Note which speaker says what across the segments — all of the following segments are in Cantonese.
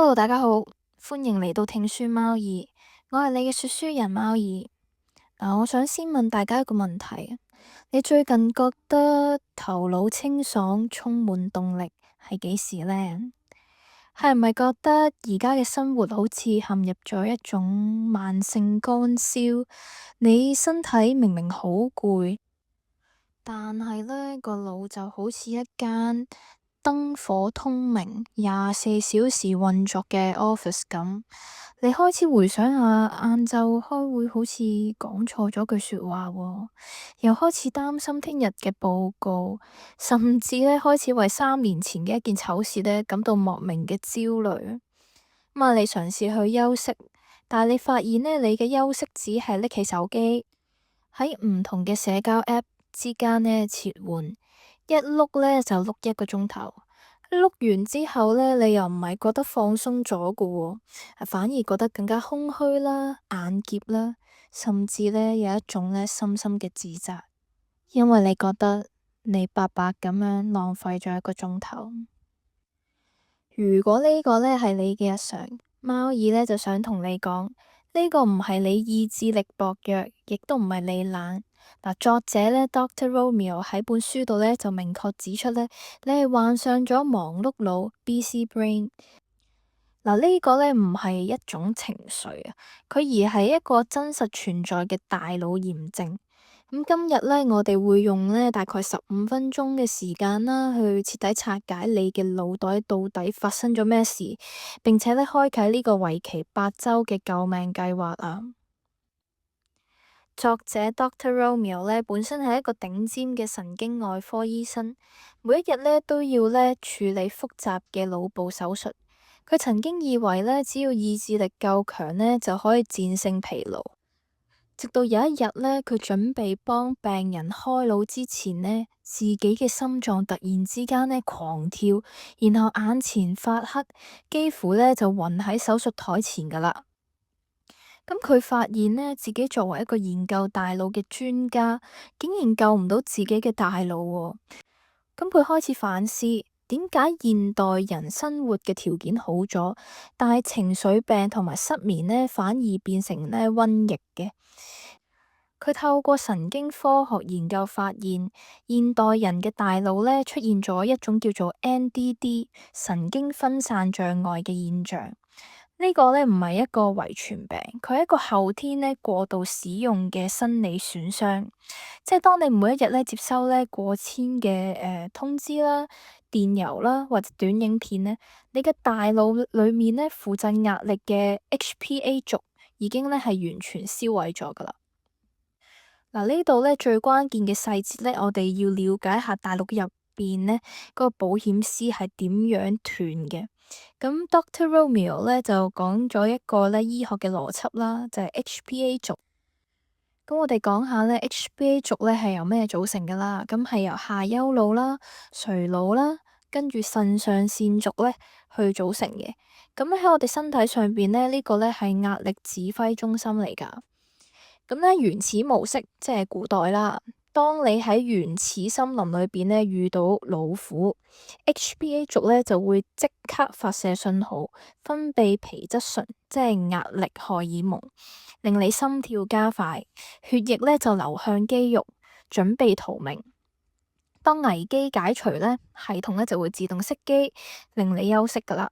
Speaker 1: Hello，大家好，歡迎嚟到聽書貓耳，我係你嘅說書人貓耳。我想先問大家一個問題，你最近覺得頭腦清爽、充滿動力係幾時呢？係咪覺得而家嘅生活好似陷入咗一種慢性乾燒？你身體明明好攰，但係呢個腦就好似一間燈火通明、24小時運作嘅 office 咁。你開始回想下，晏晝開會好似講錯咗句說話喎，又開始擔心聽日嘅報告，甚至呢開始為3年前嘅一件醜事呢感到莫名嘅焦慮。你嘗試去休息，但係你發現呢，你嘅休息只係拎起手機喺唔同嘅社交 app 之間呢切換，一碌呢就碌1個鐘頭，碌完之後呢，你又唔係覺得放鬆咗㗎喎，反而覺得更加空虛啦、眼澀啦，甚至呢有一種呢深深嘅自責，因為你覺得你白白咁樣浪費咗1個鐘頭。如果呢個呢係你嘅日常，貓耳呢就想同你講，呢個唔係你意志力薄弱，亦都唔係你懶。作者呢 Dr. Romeo 喺本書度呢就明確指出呢，你係患上咗忙碌腦 busy brain。呢個呢唔係一種情緒啊，佢而係一個真實存在嘅大腦炎症。今日呢，我哋會用呢大概15分鐘嘅時間啦，去徹底拆解你嘅腦袋到底發生咗咩事，並且呢開啟呢個為期8周嘅救命計劃啊！作者 Dr. Romeo 呢本身係一個頂尖嘅神經外科醫生，每一日呢都要呢處理複雜嘅腦部手術。佢曾經以為呢，只要意志力夠強呢，就可以戰勝疲勞。直到有一日呢，佢準備幫病人開腦之前呢，自己嘅心臟突然之間呢狂跳，然後眼前發黑，幾乎呢就暈喺手術台前噶啦。佢發現呢，自己作為一個研究大腦嘅專家，竟然救唔到自己嘅大腦喎。佢開始反思，點解現代人生活嘅條件好咗，但係情緒病同埋失眠呢反而變成呢瘟疫嘅？佢透過神經科學研究發現，現代人嘅大腦呢出現咗一種叫做 NDD 神經分散障礙嘅現象。呢個呢唔係一個遺傳病，佢係一個後天呢過度使用嘅生理損傷。即係當你每一日呢接收呢過千嘅通知啦、電郵啦或者短影片呢，你嘅大腦裏面呢負責壓力嘅 HPA 軸已經呢係完全燒毀咗噶啦。呢度呢最關鍵嘅細節呢，我哋要了解下大陸入邊呢嗰個保險絲係點樣斷嘅。Dr. Romeo 呢就講咗一個呢醫學嘅邏輯啦，就係 HPA 軸。我哋講下呢 HPA 軸呢係由咩組成噶啦？係由下丘腦啦、垂腦啦，跟住腎上腺軸呢去組成嘅。喺我哋身體上邊呢，呢個呢係壓力指揮中心嚟噶。原始模式即係古代啦。當你喺原始森林裏邊呢遇到老虎，HPA 軸呢就會即刻發射信號，分泌皮質醇，即係壓力荷爾蒙，令你心跳加快，血液呢就流向肌肉，準備逃命。當危機解除呢，系統呢就會自動熄機，令你休息噶啦。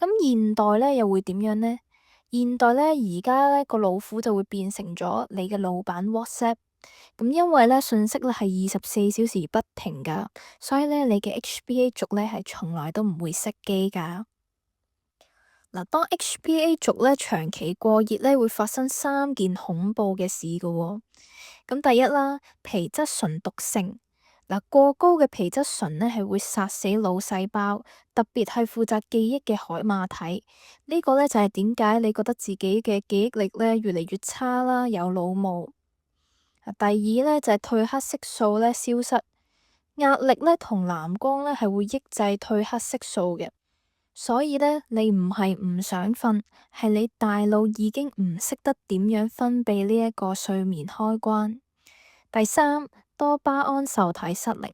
Speaker 1: 現代呢又會點樣呢？現代呢，而家呢個老虎就會變成咗你嘅老闆 WhatsApp，因為呢信息呢係24小時不停噶，所以呢你嘅 HPA 軸呢係從來都唔會熄機噶。當 HPA 軸呢長期過熱呢，會發生3件恐怖嘅事噶喎。第一啦，皮質醇毒性。過高嘅皮質醇呢係會殺死腦細胞，特別係負責記憶嘅海馬體。呢個呢就係點解你覺得自己嘅記憶力呢越嚟越差啦，有腦霧。第二呢就係褪黑色素呢消失，壓力呢同藍光呢係會抑制褪黑色素嘅，所以呢，你唔係唔想瞓，係你大腦已經唔識得點樣分泌呢一個睡眠開關。第三，多巴胺受體失靈。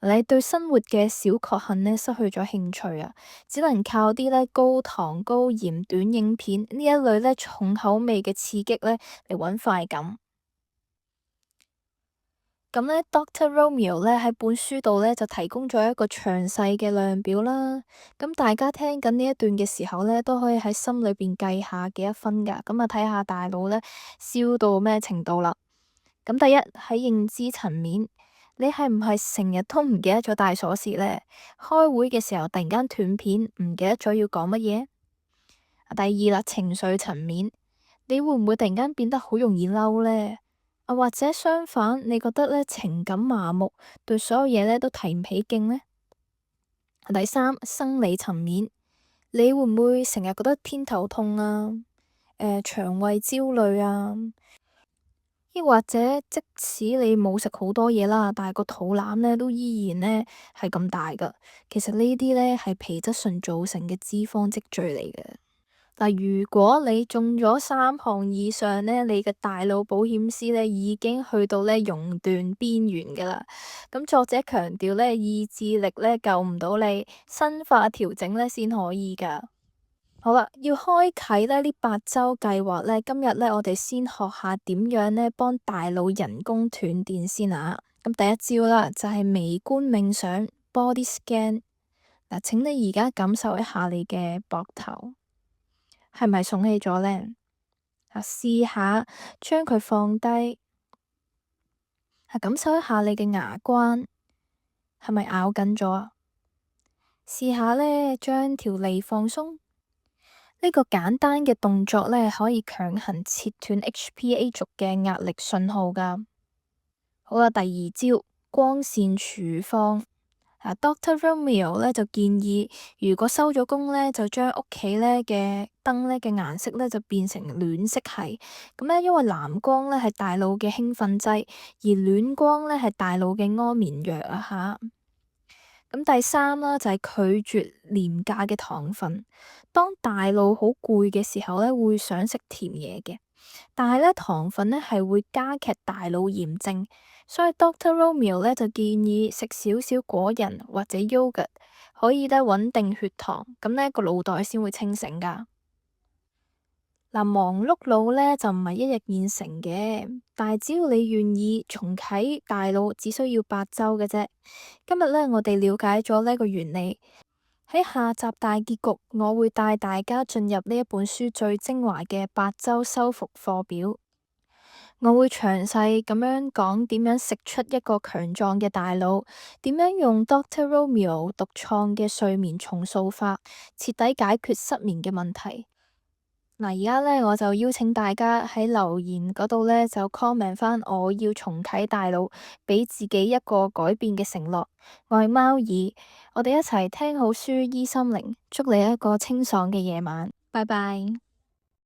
Speaker 1: 你對生活嘅小確幸呢失去咗興趣啊，只能靠啲呢高糖高鹽短影片呢一類呢重口味嘅刺激呢嚟揾快感。咁呢 Dr. Romeo 呢喺本書度呢就提供咗一個詳細嘅量表啦。咁大家聽緊呢一段嘅時候呢，都可以喺心裏邊計下幾多分㗎。咁啊睇下大腦呢燒到咩程度啦。咁第一喺認知層面，你係唔係成日都唔記得咗帶鎖匙呢？開會嘅時候突然間斷片，唔記得咗要講乜嘢？第二啦，情緒層面，你會唔會突然間變得好容易嬲呢？或者相反，你覺得咧情感麻木，對所有嘢咧都提唔起勁呢？第三，生理層面，你會唔會成日覺得偏頭痛啊？腸胃焦慮啊？亦或者即使你冇食好多嘢啦，但係個肚腩咧都依然咧係咁大噶。其實呢啲咧係皮質醇造成嘅脂肪積聚嚟嘅。嗱，如果你中咗三項以上呢，你嘅大腦保險絲呢已經去到呢熔斷邊緣噶啦。咁作者強調呢，意志力呢救唔到你，生化調整呢先可以噶。好啦，要開啟呢8周計劃呢，今日呢，我哋先學下點樣呢幫大腦人工斷電先啊。咁第一招啦，就係微觀冥想 （body scan）。嗱，請你而家感受一下你嘅膊頭。係咪聳起咗呢？試下將佢放低，感受一下你嘅牙關係咪咬緊咗啊？試下呢，將條脷放鬆。呢個簡單嘅動作呢，可以強行切斷 HPA 族嘅壓力信號噶。好啦，第二招，光線處方。Dr. Romeo 咧就建議，如果收咗工咧，就將屋企咧嘅燈咧嘅顏色咧就變成暖色系。咁咧，因為藍光咧係大腦嘅興奮劑，而暖光咧係大腦嘅安眠藥啊吓。咁第三啦，就係拒絕廉價嘅糖分。當大腦好攰嘅時候咧，會想食甜嘢嘅，但係咧糖分咧係會加劇大腦炎症。所以 Dr. Romeo 咧就建議食少少果仁或者 yogurt，可以咧穩定血糖，咁咧個腦袋先會清醒噶。嗱，忙碌腦咧就唔係一日現成嘅，但係只要你願意重啟大腦，只需要8周嘅啫。今日咧我哋了解咗呢個原理，喺下集大結局，我會帶大家進入呢一本書最精華嘅8周修復課表。我會詳細咁樣講點樣食出一個強壯嘅大腦，點樣用 Dr. Romeo 獨創嘅睡眠重塑法，徹底解決失眠嘅問題。嗱，而家呢，我就邀請大家喺留言嗰度呢，就 comment 返我要重啟大腦，俾自己一個改變嘅承諾。我係貓耳，我哋一齊聽好書醫心靈，祝你一個清爽嘅夜晚。拜拜。